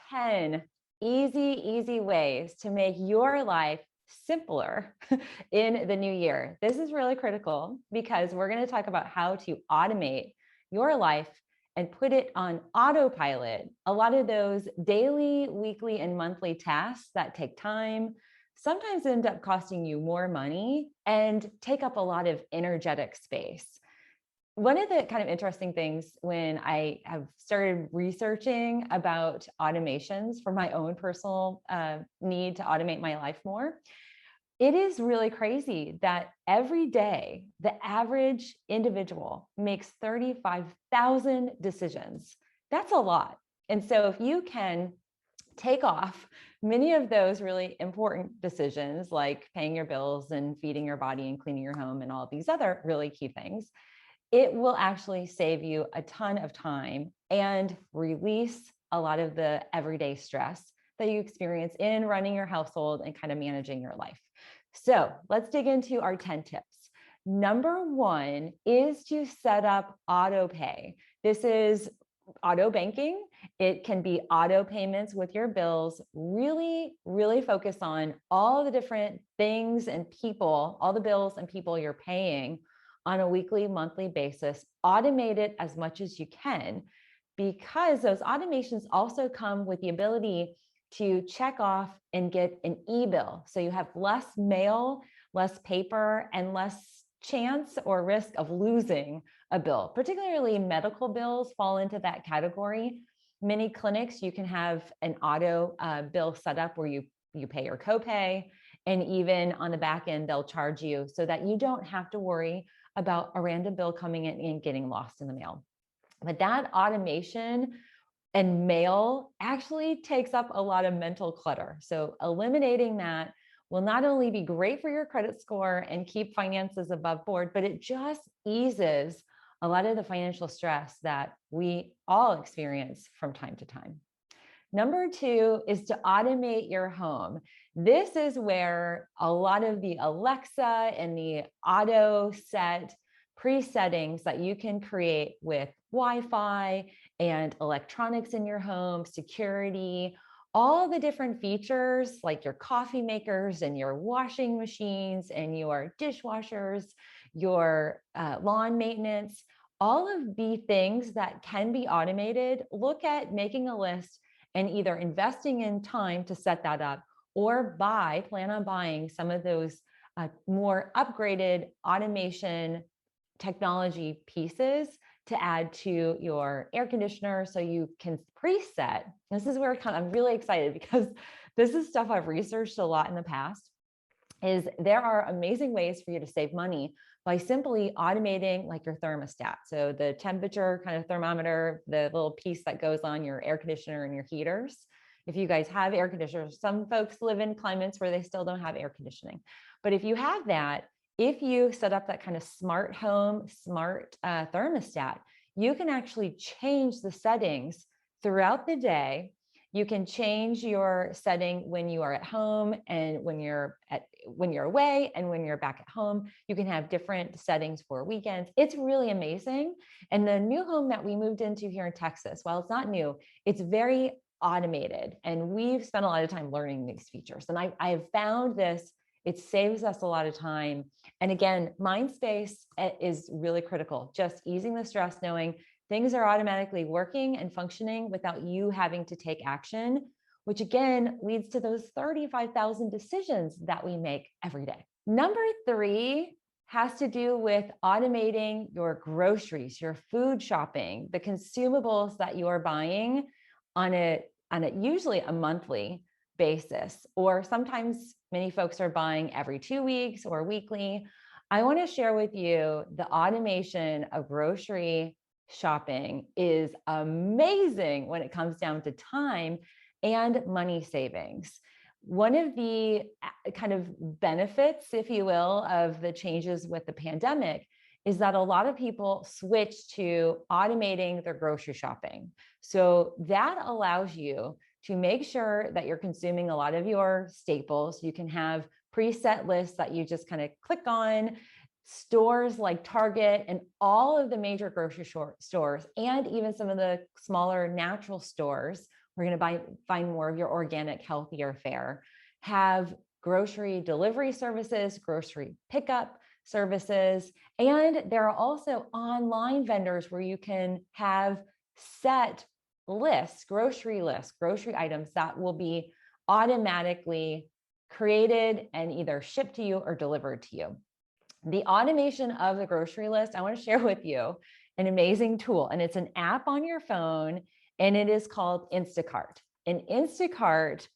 10 easy ways to make your life simpler in the new year. This is really critical because we're going to talk about how to automate your life and put it on autopilot. A lot of those daily, weekly, and monthly tasks that take time sometimes end up costing you more money and take up a lot of energetic space. One of the kind of interesting things when I have started researching about automations for my own personal need to automate my life more, it is really crazy that every day the average individual makes 35,000 decisions. That's a lot. And so if you can take off many of those really important decisions, like paying your bills and feeding your body and cleaning your home and all of these other really key things, it will actually save you a ton of time and release a lot of the everyday stress that you experience in running your household and kind of managing your life. So let's dig into our 10 tips. Number one is to set up auto pay. This is auto banking. It can be auto payments with your bills. Really focus on all the different things and people, all the bills and people you're paying on a weekly, monthly basis. Automate it as much as you can, because those automations also come with the ability to check off and get an e-bill. So you have less mail, less paper, and less chance or risk of losing a bill. Particularly medical bills fall into that category. Many clinics, you can have an auto bill set up where you pay your copay, and even on the back end, they'll charge you so that you don't have to worry about a random bill coming in and getting lost in the mail. But that automation and mail actually takes up a lot of mental clutter. So eliminating that will not only be great for your credit score and keep finances above board, but it just eases a lot of the financial stress that we all experience from time to time. Number two is to automate your home. This is where a lot of the Alexa and the auto set presettings that you can create with Wi-Fi and electronics in your home, security, all the different features like your coffee makers and your washing machines and your dishwashers, your lawn maintenance, all of the things that can be automated. Look at making a list and either investing in time to set that up, or plan on buying some of those more upgraded automation technology pieces to add to your air conditioner so you can preset. This is where I'm really excited, because this is stuff I've researched a lot in the past. Is there are amazing ways for you to save money by simply automating like your thermostat. So the temperature kind of thermometer, the little piece that goes on your air conditioner and your heaters. If you guys have air conditioners, some folks live in climates where they still don't have air conditioning. But if you have that, if you set up that kind of smart home, smart thermostat, you can actually change the settings throughout the day. You can change your setting when you are at home and when you're away and when you're back at home. You can have different settings for weekends. It's really amazing. And the new home that we moved into here in Texas, while it's not new, it's very automated. And we've spent a lot of time learning these features. And I have found this, it saves us a lot of time. And again, mind space is really critical. Just easing the stress, knowing things are automatically working and functioning without you having to take action, which again leads to those 35,000 decisions that we make every day. Number three has to do with automating your groceries, your food shopping, the consumables that you are buying on a usually a monthly basis, or sometimes many folks are buying every 2 weeks or weekly. I want to share with you the automation of grocery shopping is amazing when it comes down to time and money savings. One of the kind of benefits, if you will, of the changes with the pandemic is that a lot of people switch to automating their grocery shopping. So that allows you to make sure that you're consuming a lot of your staples. You can have preset lists that you just kind of click on. Stores like Target and all of the major grocery stores, and even some of the smaller natural stores We're going to find more of your organic, healthier fare. Have grocery delivery services, grocery pickup services, and there are also online vendors where you can have set lists, grocery items that will be automatically created and either shipped to you or delivered to you. The automation of the grocery list, I want to share with you an amazing tool, and it's an app on your phone, and it is called Instacart. And Instacart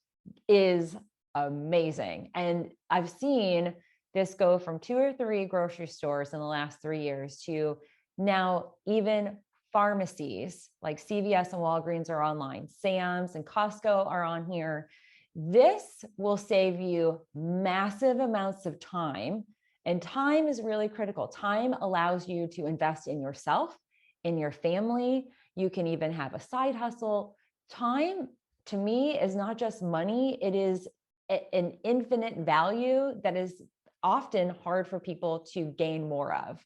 is amazing. And I've seen this go from 2 or 3 grocery stores in the last 3 years to now even pharmacies like CVS and Walgreens are online. Sam's and Costco are on here. This will save you massive amounts of time. And time is really critical. Time allows you to invest in yourself, in your family. You can even have a side hustle. Time, to me, is not just money. It is an infinite value that is often hard for people to gain more of.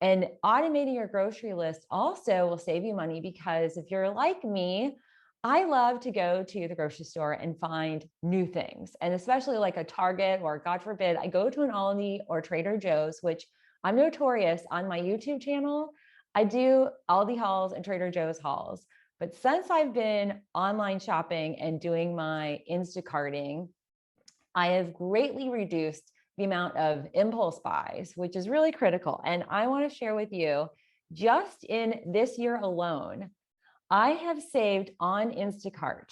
And automating your grocery list also will save you money, because if you're like me, I love to go to the grocery store and find new things. And especially like a Target, or God forbid, I go to an Aldi or Trader Joe's, which I'm notorious on my YouTube channel. I do Aldi hauls and Trader Joe's hauls. But since I've been online shopping and doing my Instacarting, I have greatly reduced the amount of impulse buys, which is really critical. And I want to share with you, just in this year alone, I have saved on Instacart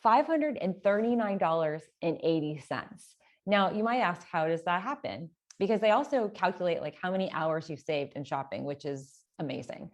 $539.80. Now, you might ask, how does that happen? Because they also calculate like how many hours you've saved in shopping, which is amazing.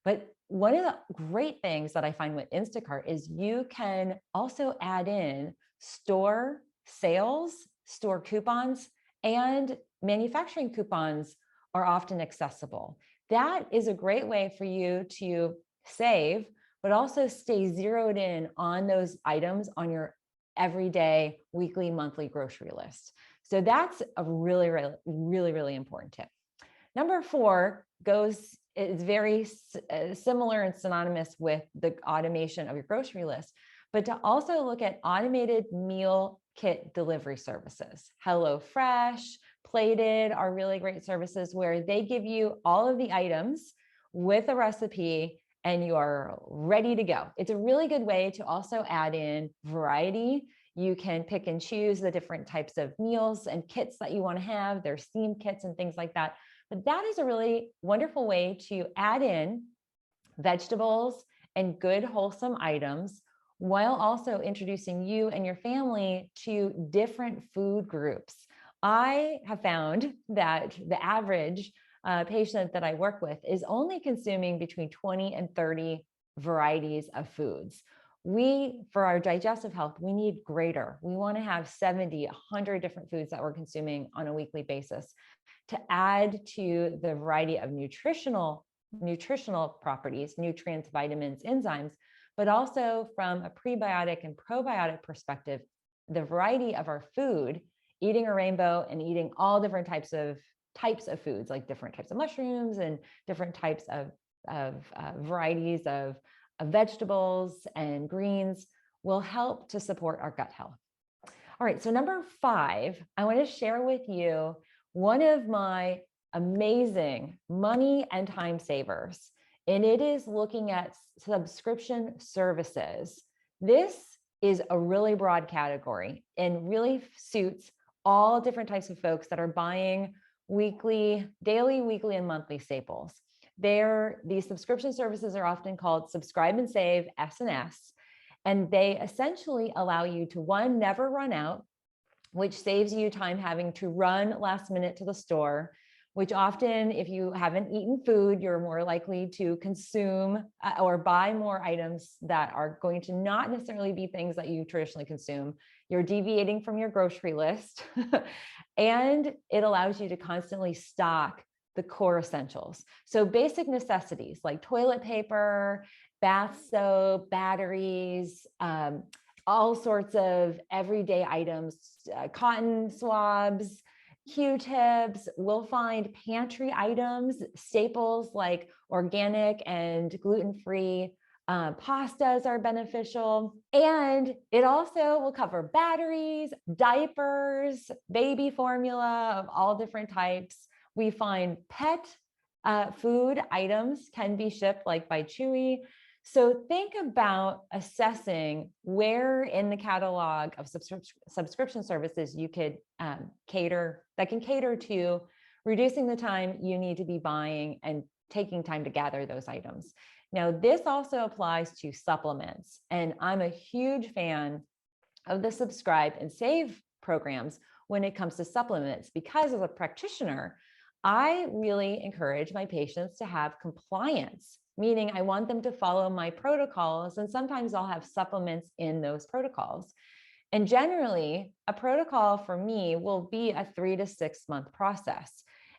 But one of the great things that I find with Instacart is you can also add in store sales, store coupons, and manufacturing coupons are often accessible. That is a great way for you to save, but also stay zeroed in on those items on your everyday, weekly, monthly grocery list. So that's a really, really, really, really important tip. Number 4 is very similar and synonymous with the automation of your grocery list, but to also look at automated meal kit delivery services. HelloFresh, Plated are really great services where they give you all of the items with a recipe and you are ready to go. It's a really good way to also add in variety. You can pick and choose the different types of meals and kits that you want to have. There's theme kits and things like that. But that is a really wonderful way to add in vegetables and good, wholesome items, while also introducing you and your family to different food groups. I have found that the average patient that I work with is only consuming between 20 and 30 varieties of foods. For our digestive health, we need greater. We want to have 70, 100 different foods that we're consuming on a weekly basis to add to the variety of nutritional properties, nutrients, vitamins, enzymes, but also from a prebiotic and probiotic perspective, the variety of our food, eating a rainbow and eating all different types of foods, like different types of mushrooms and different types of varieties of vegetables and greens, will help to support our gut health. All right, so number 5, I want to share with you one of my amazing money and time savers, and it is looking at subscription services. This is a really broad category and really suits all different types of folks that are buying daily, weekly, and monthly staples. These subscription services are often called Subscribe and Save, S&S, and they essentially allow you to, one, never run out, which saves you time having to run last minute to the store, which often, if you haven't eaten food, you're more likely to consume or buy more items that are going to not necessarily be things that you traditionally consume. You're deviating from your grocery list, and it allows you to constantly stock the core essentials. So basic necessities like toilet paper, bath soap, batteries, all sorts of everyday items, cotton swabs, Q-tips. We'll find pantry items, staples like organic and gluten-free Pastas are beneficial, and it also will cover batteries, diapers, baby formula of all different types. We find pet food items can be shipped like by Chewy. So think about assessing where in the catalog of subscription services you could cater to reducing the time you need to be buying and taking time to gather those items. Now, this also applies to supplements, and I'm a huge fan of the subscribe and save programs when it comes to supplements, because as a practitioner, I really encourage my patients to have compliance, meaning I want them to follow my protocols, and sometimes I'll have supplements in those protocols. And generally, a protocol for me will be a 3 to 6 month process.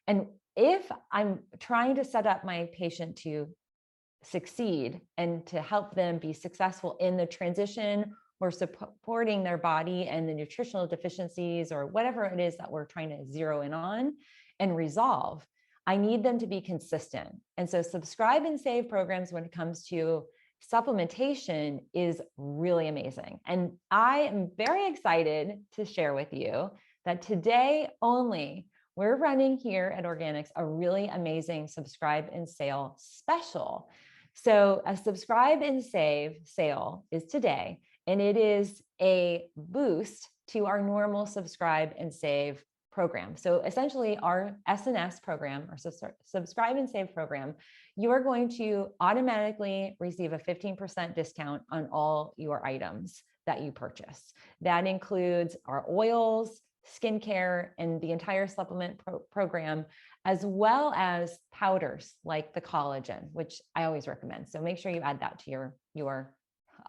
And if I'm trying to set up my patient to succeed and to help them be successful in the transition or supporting their body and the nutritional deficiencies or whatever it is that we're trying to zero in on and resolve, I need them to be consistent. And so subscribe and save programs when it comes to supplementation is really amazing. And I am very excited to share with you that today only, we're running here at Organix a really amazing subscribe and sale special. So a subscribe and save sale is today, and it is a boost to our normal subscribe and save program. So essentially our SNS program, or subscribe and save program, you are going to automatically receive a 15% discount on all your items that you purchase. That includes our oils, skincare, and the entire supplement program, as well as powders like the collagen, which I always recommend. So make sure you add that to your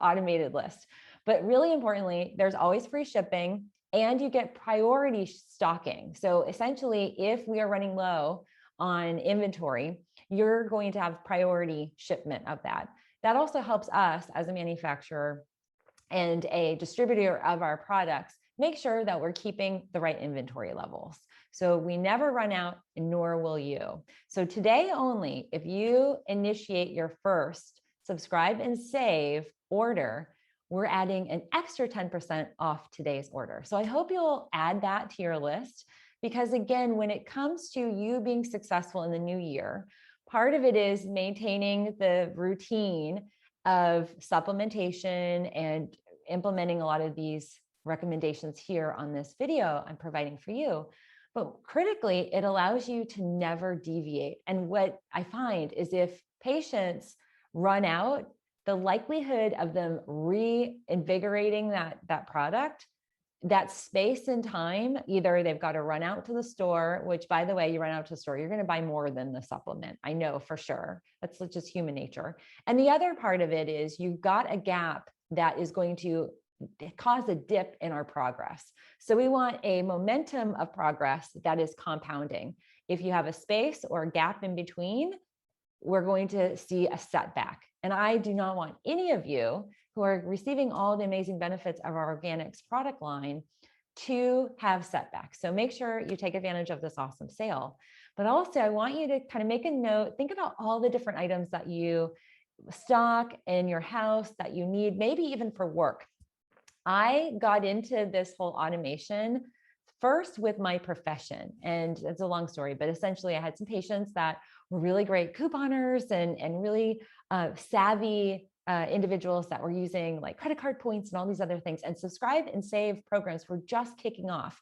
automated list. But really importantly, there's always free shipping, and you get priority stocking. So essentially, if we are running low on inventory, you're going to have priority shipment of that. That also helps us as a manufacturer and a distributor of our products make sure that we're keeping the right inventory levels. So we never run out, nor will you. So today only, if you initiate your first subscribe and save order, we're adding an extra 10% off today's order. So I hope you'll add that to your list, because again, when it comes to you being successful in the new year, part of it is maintaining the routine of supplementation and implementing a lot of these recommendations here on this video I'm providing for you. But critically, it allows you to never deviate. And what I find is if patients run out, the likelihood of them reinvigorating that product, that space and time, either they've got to run out to the store, which by the way, you run out to the store, you're going to buy more than the supplement. I know for sure. That's just human nature. And the other part of it is you've got a gap that is going to cause a dip in our progress. So we want a momentum of progress that is compounding. If you have a space or a gap in between, we're going to see a setback. And I do not want any of you who are receiving all the amazing benefits of our Organix product line to have setbacks. So make sure you take advantage of this awesome sale. But also, I want you to kind of make a note, think about all the different items that you stock in your house that you need, maybe even for work. I got into this whole automation first with my profession, and it's a long story, but essentially I had some patients that were really great couponers and really savvy individuals that were using like credit card points and all these other things, and subscribe and save programs were just kicking off.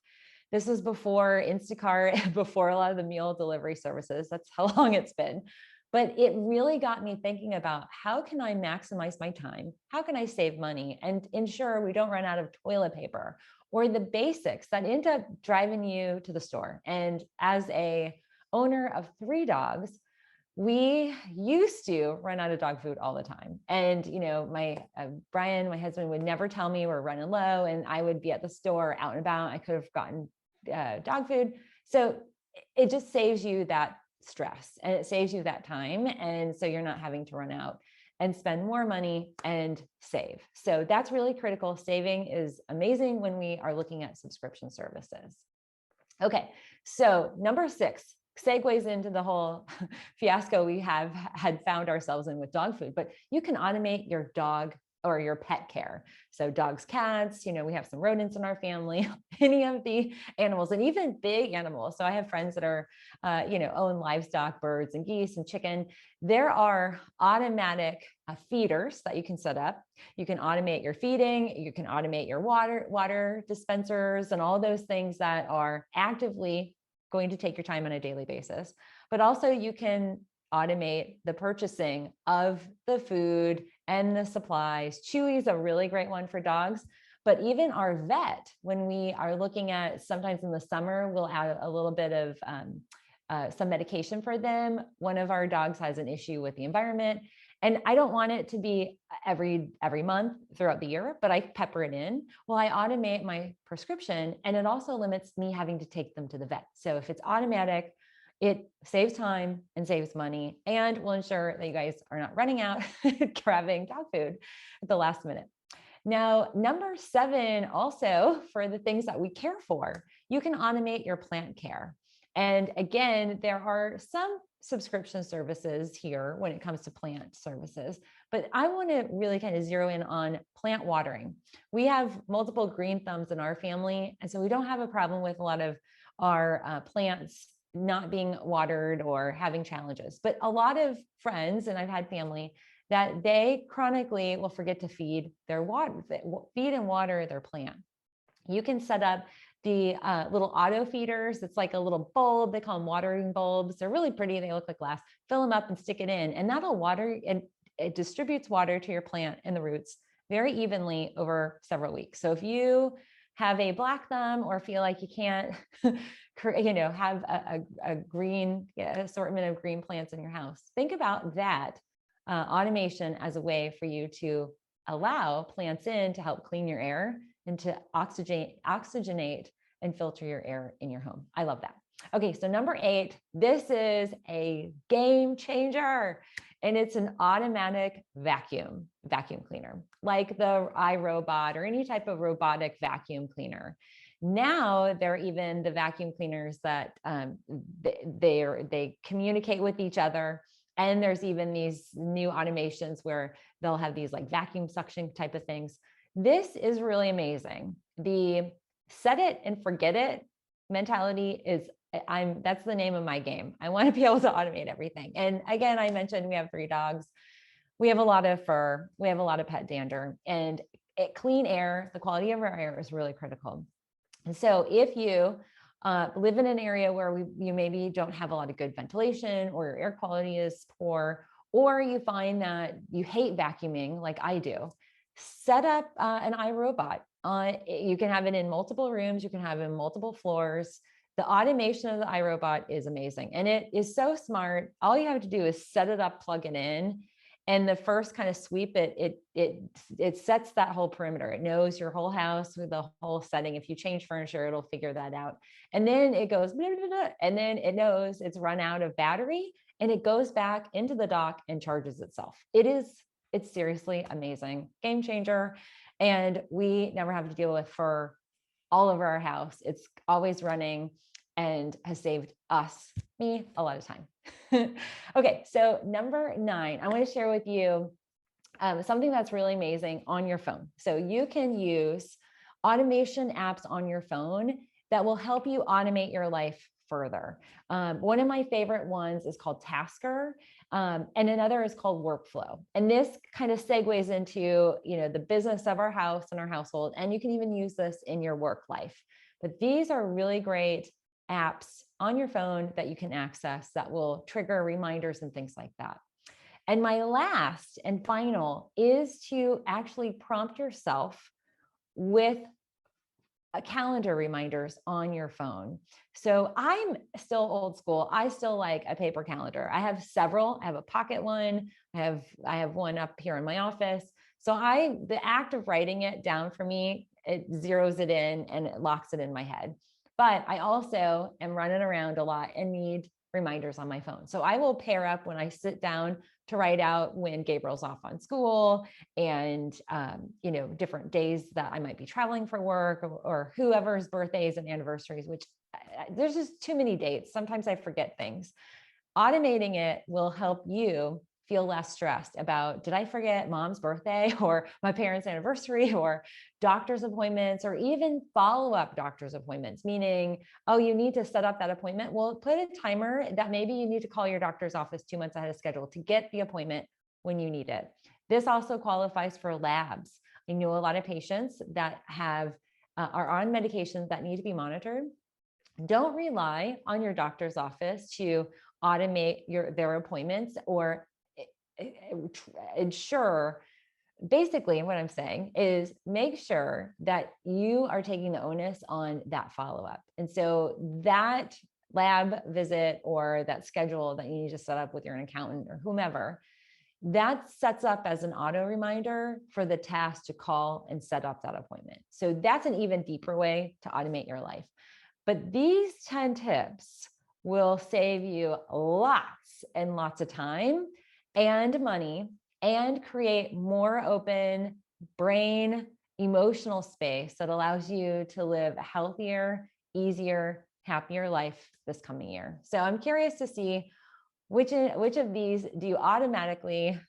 This was before Instacart, before a lot of the meal delivery services. That's how long it's been. But it really got me thinking about how can I maximize my time? How can I save money and ensure we don't run out of toilet paper or the basics that end up driving you to the store? And as a owner of 3 dogs, we used to run out of dog food all the time. And, you know, my Brian, my husband, would never tell me we're running low, and I would be at the store out and about. I could have gotten dog food. So it just saves you that stress and it saves you that time. And so you're not having to run out and spend more money and save. So that's really critical. Saving is amazing when we are looking at subscription services. Okay, so number 6, segues into the whole fiasco we had found ourselves in with dog food, but you can automate your dog or your pet care. So dogs, cats, we have some rodents in our family, any of the animals, and even big animals. So I have friends that are, own livestock, birds and geese and chicken. There are automatic feeders that you can set up. You can automate your feeding. You can automate your water dispensers and all those things that are actively going to take your time on a daily basis. But also you can automate the purchasing of the food and the supplies. Chewy is a really great one for dogs, but even our vet, when we are looking at, sometimes in the summer, we'll add a little bit of some medication for them. One of our dogs has an issue with the environment, and I don't want it to be every month throughout the year, but I pepper it in. Well, I automate my prescription, and it also limits me having to take them to the vet. So if it's automatic, it saves time and saves money, and will ensure that you guys are not running out grabbing dog food at the last minute. Now, number 7, also for the things that we care for, you can automate your plant care. And again, there are some subscription services here when it comes to plant services, but I want to really kind of zero in on plant watering. We have multiple green thumbs in our family, and so we don't have a problem with a lot of our plants not being watered or having challenges. But a lot of friends, and I've had family, that they chronically will forget to feed and water their plant. You can set up the little auto feeders. It's like a little bulb. They call them watering bulbs. They're really pretty. They look like glass. Fill them up and stick it in, and that'll water, and it distributes water to your plant and the roots very evenly over several weeks. So if you have a black thumb or feel like you can't have a green assortment of green plants in your house, think about that automation as a way for you to allow plants in to help clean your air and to oxygenate and filter your air in your home. I love that. Okay, so number 8, this is a game changer, and it's an automatic vacuum cleaner, like the iRobot or any type of robotic vacuum cleaner. Now there are even the vacuum cleaners that they communicate with each other. And there's even these new automations where they'll have these like vacuum suction type of things. This is really amazing. The set it and forget it mentality that's the name of my game. I want to be able to automate everything. And again, I mentioned we have 3 dogs. We have a lot of fur. We have a lot of pet dander, and clean air, the quality of our air is really critical. And so if you live in an area where you maybe don't have a lot of good ventilation, or your air quality is poor, or you find that you hate vacuuming like I do, set up an iRobot. You can have it in multiple rooms. You can have it in multiple floors. The automation of the iRobot is amazing, and it is so smart. All you have to do is set it up, plug it in, and the first kind of sweep, it sets that whole perimeter. It knows your whole house with the whole setting. If you change furniture, it'll figure that out. And then it goes, blah, blah, blah, and then it knows it's run out of battery, and it goes back into the dock and charges itself. It's seriously amazing, game changer. And we never have to deal with fur all over our house. It's always running and has saved me a lot of time. Okay, so number 9, I want to share with you something that's really amazing on your phone. So you can use automation apps on your phone that will help you automate your life further. One of my favorite ones is called Tasker, and another is called Workflow. And this kind of segues into, the business of our house and our household, and you can even use this in your work life. But these are really great apps on your phone that you can access that will trigger reminders and things like that. And my last and final is to actually prompt yourself with calendar reminders on your phone. So I'm still old school. I still like a paper calendar. I have several. I have a pocket one. I have one up here in my office. So the act of writing it down for me, it zeroes it in and it locks it in my head. But I also am running around a lot and need reminders on my phone. So I will pair up when I sit down to write out when Gabriel's off on school and, different days that I might be traveling for work or whoever's birthdays and anniversaries, which there's just too many dates. Sometimes I forget things. Automating it will help you feel less stressed about, did I forget mom's birthday or my parents' anniversary or doctor's appointments or even follow-up doctor's appointments, meaning, oh, you need to set up that appointment. Well, put a timer that maybe you need to call your doctor's office 2 months ahead of schedule to get the appointment when you need it. This also qualifies for labs. I know a lot of patients that are on medications that need to be monitored. Don't rely on your doctor's office to automate their appointments or ensure. Basically, what I'm saying is make sure that you are taking the onus on that follow-up. And so that lab visit or that schedule that you need to set up with your accountant or whomever, that sets up as an auto reminder for the task to call and set up that appointment. So that's an even deeper way to automate your life. But these 10 tips will save you lots and lots of time and money and create more open brain, emotional space that allows you to live a healthier, easier, happier life this coming year. So I'm curious to see which of these do you automatically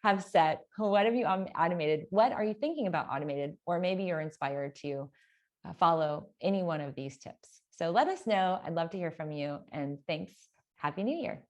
have set? What have you automated? What are you thinking about automated? Or maybe you're inspired to follow any one of these tips. So let us know. I'd love to hear from you. And thanks. Happy New Year.